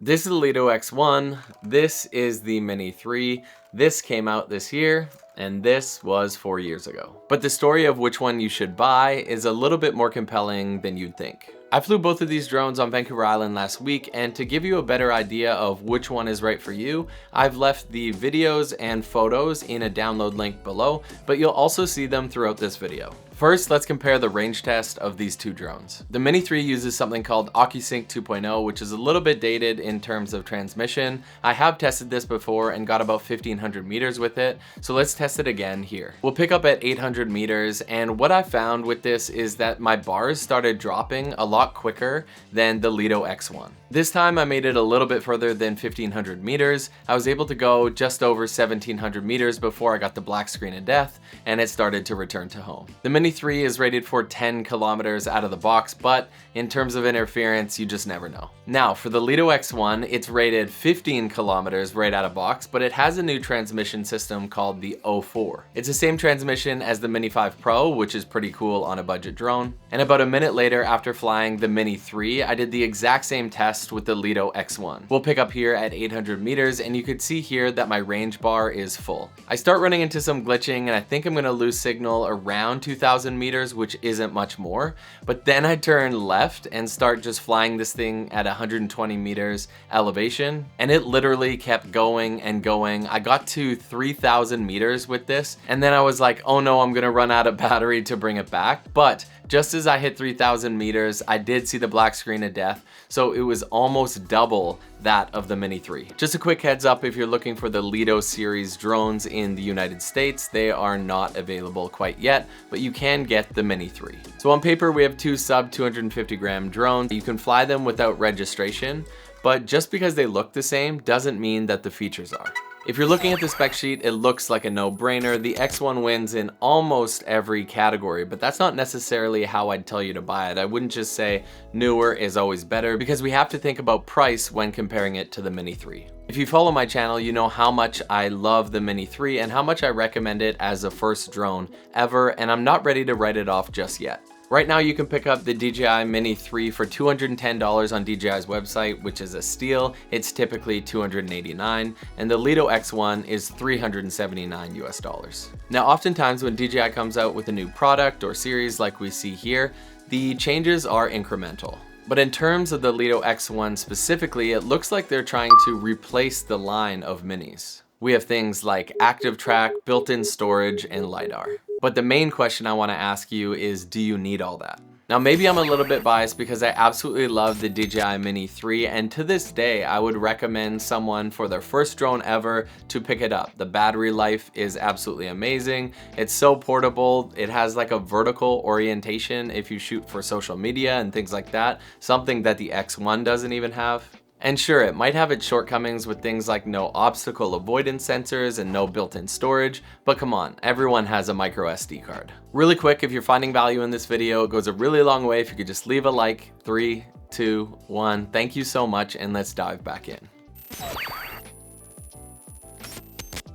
This is the Lito X1, this is the Mini 3, this came out this year, and this was 4 years ago. But the story of which one you should buy is a little bit more compelling than you'd think. I flew both of these drones on Vancouver Island last week, and to give you a better idea of which one is right for you, I've left the videos and photos in a download link below, but you'll also see them throughout this video. First, let's compare the range test of these two drones. The Mini 3 uses something called OcuSync 2.0, which is a little bit dated in terms of transmission. I have tested this before and got about 1500 meters with it, so let's test it again here. We'll pick up at 800 meters, and what I found with this is that my bars started dropping a lot quicker than the Lito X1. This time I made it a little bit further than 1500 meters. I was able to go just over 1700 meters before I got the black screen of death, and it started to return to home. The Mini 3 is rated for 10 kilometers out of the box, but in terms of interference, you just never know. Now, for the Lito X1, it's rated 15 kilometers right out of box, but it has a new transmission system called the O4. It's the same transmission as the Mini 5 Pro, which is pretty cool on a budget drone. And about a minute later, after flying the Mini 3, I did the exact same test with the Lito X1. We'll pick up here at 800 meters, and you can see here that my range bar is full. I start running into some glitching, and I think I'm gonna lose signal around 2000 meters, which isn't much more. But then I turn left and start just flying this thing at 120 meters elevation, and it literally kept going and going. I got to 3000 meters with this, and then I was like, oh no, I'm gonna run out of battery to bring it back. But just as I hit 3000 meters, I did see the black screen of death, so it was almost double that of the Mini 3. Just a quick heads up, if you're looking for the Lito series drones in the United States, they are not available quite yet, but you can get the Mini 3. So on paper, we have two sub 250 gram drones. You can fly them without registration, but just because they look the same doesn't mean that the features are. If you're looking at the spec sheet, it looks like a no-brainer. The X1 wins in almost every category, but that's not necessarily how I'd tell you to buy it. I wouldn't just say newer is always better, because we have to think about price when comparing it to the Mini 3. If you follow my channel, you know how much I love the Mini 3 and how much I recommend it as a first drone ever, and I'm not ready to write it off just yet. Right now, you can pick up the DJI Mini 3 for $210 on DJI's website, which is a steal. It's typically $289, and the Lito X1 is $379 US. Now, oftentimes when DJI comes out with a new product or series like we see here, the changes are incremental. But in terms of the Lito X1 specifically, it looks like they're trying to replace the line of minis. We have things like active track, built-in storage, and LiDAR. But the main question I want to ask you is, do you need all that? Now, maybe I'm a little bit biased because I absolutely love the DJI Mini 3, and to this day, I would recommend someone for their first drone ever to pick it up. The battery life is absolutely amazing. It's so portable. It has like a vertical orientation if you shoot for social media and things like that, something that the X1 doesn't even have. And sure, it might have its shortcomings with things like no obstacle avoidance sensors and no built-in storage, but come on, everyone has a micro SD card. Really quick, if you're finding value in this video, it goes a really long way if you could just leave a like. 3, 2, 1. Thank you so much, and let's dive back in.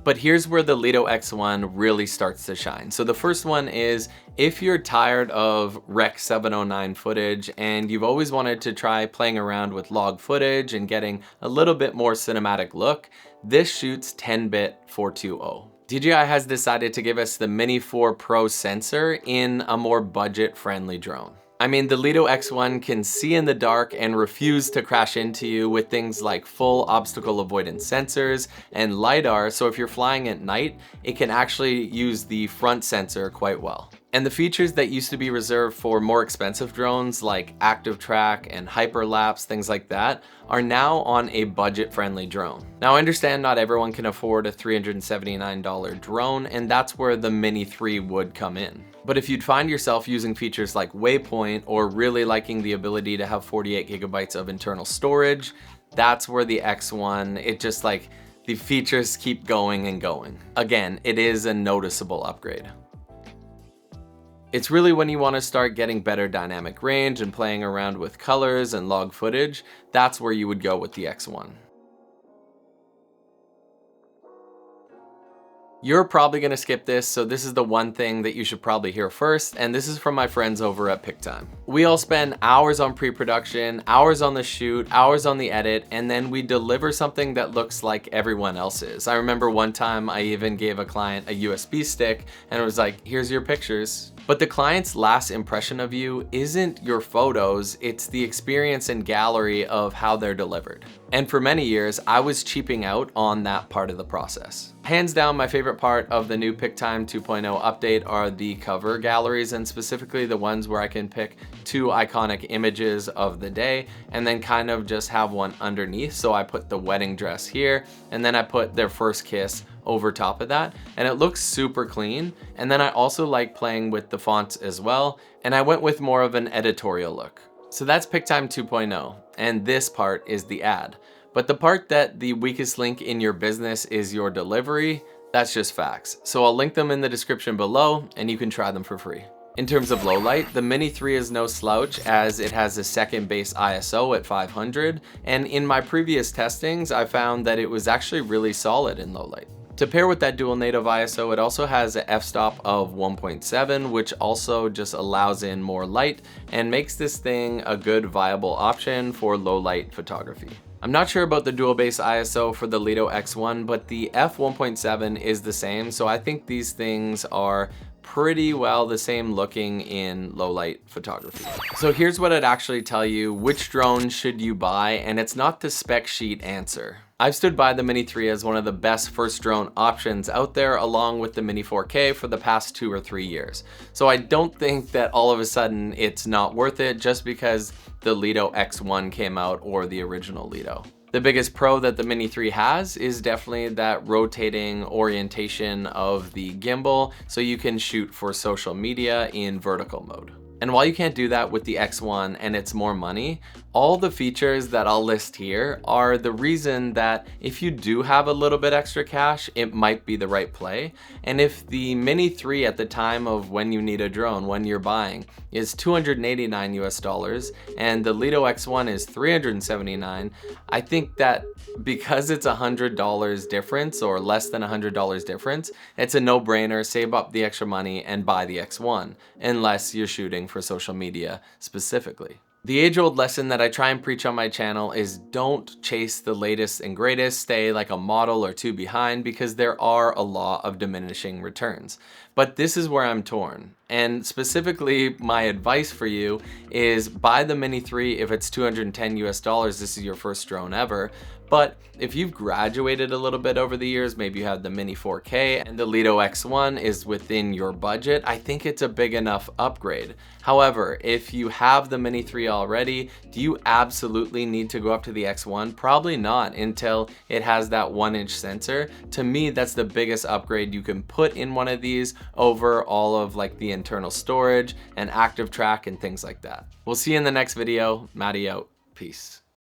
But here's where the Lito X1 really starts to shine. So the first one is, if you're tired of Rec 709 footage and you've always wanted to try playing around with log footage and getting a little bit more cinematic look, this shoots 10-bit 420. DJI has decided to give us the Mini 4 Pro sensor in a more budget-friendly drone. I mean, the Lito X1 can see in the dark and refuse to crash into you with things like full obstacle avoidance sensors and LiDAR, so if you're flying at night, it can actually use the front sensor quite well. And the features that used to be reserved for more expensive drones like active track and hyperlapse, things like that, are now on a budget-friendly drone. Now, I understand not everyone can afford a $379 drone, and that's where the Mini 3 would come in. But if you'd find yourself using features like Waypoint or really liking the ability to have 48 gigabytes of internal storage, that's where the X1, it just like, the features keep going and going. Again, it is a noticeable upgrade. It's really when you want to start getting better dynamic range and playing around with colors and log footage, that's where you would go with the X1. You're probably gonna skip this, so this is the one thing that you should probably hear first, and this is from my friends over at PickTime. We all spend hours on pre-production, hours on the shoot, hours on the edit, and then we deliver something that looks like everyone else's. I remember one time I even gave a client a USB stick and it was like, here's your pictures. But the client's last impression of you isn't your photos, it's the experience and gallery of how they're delivered. And for many years, I was cheaping out on that part of the process. Hands down, my favorite part of the new PickTime 2.0 update are the cover galleries, and specifically the ones where I can pick 2 iconic images of the day and then kind of just have one underneath. So I put the wedding dress here and then I put their first kiss over top of that, and it looks super clean. And then I also like playing with the fonts as well, and I went with more of an editorial look. So that's PickTime 2.0, and this part is the ad. But the part that the weakest link in your business is your delivery, that's just facts. So I'll link them in the description below and you can try them for free. In terms of low light, the Mini 3 is no slouch as it has a second base ISO at 500, and in my previous testings, I found that it was actually really solid in low light. To pair with that dual native ISO, it also has an f-stop of 1.7, which also just allows in more light and makes this thing a good viable option for low light photography. I'm not sure about the dual base ISO for the Lito X1, but the f1.7 is the same, so I think these things are pretty well the same looking in low light photography. So here's what I'd actually tell you, which drone should you buy, and it's not the spec sheet answer. I've stood by the Mini 3 as one of the best first drone options out there, along with the Mini 4K for the past 2 or 3 years. So I don't think that all of a sudden it's not worth it just because the Lito X1 came out or the original Lito. The biggest pro that the Mini 3 has is definitely that rotating orientation of the gimbal, so you can shoot for social media in vertical mode. And while you can't do that with the X1 and it's more money, all the features that I'll list here are the reason that if you do have a little bit extra cash, it might be the right play. And if the Mini 3 at the time of when you need a drone, when you're buying, is $289 US and the Lito X1 is $379, I think that because it's $100 difference or less than $100 difference, it's a no-brainer, save up the extra money and buy the X1, unless you're shooting for social media specifically. The age-old lesson that I try and preach on my channel is don't chase the latest and greatest, stay like a model or 2 behind, because there are a law of diminishing returns. But this is where I'm torn. And specifically, my advice for you is buy the Mini 3 if it's $210 US, this is your first drone ever. But if you've graduated a little bit over the years, maybe you have the Mini 4K and the Lito X1 is within your budget, I think it's a big enough upgrade. However, if you have the Mini 3 already, do you absolutely need to go up to the X1? Probably not until it has that 1-inch sensor. To me, that's the biggest upgrade you can put in one of these over all of like the internal storage and active track and things like that. We'll see you in the next video. Matty out. Peace.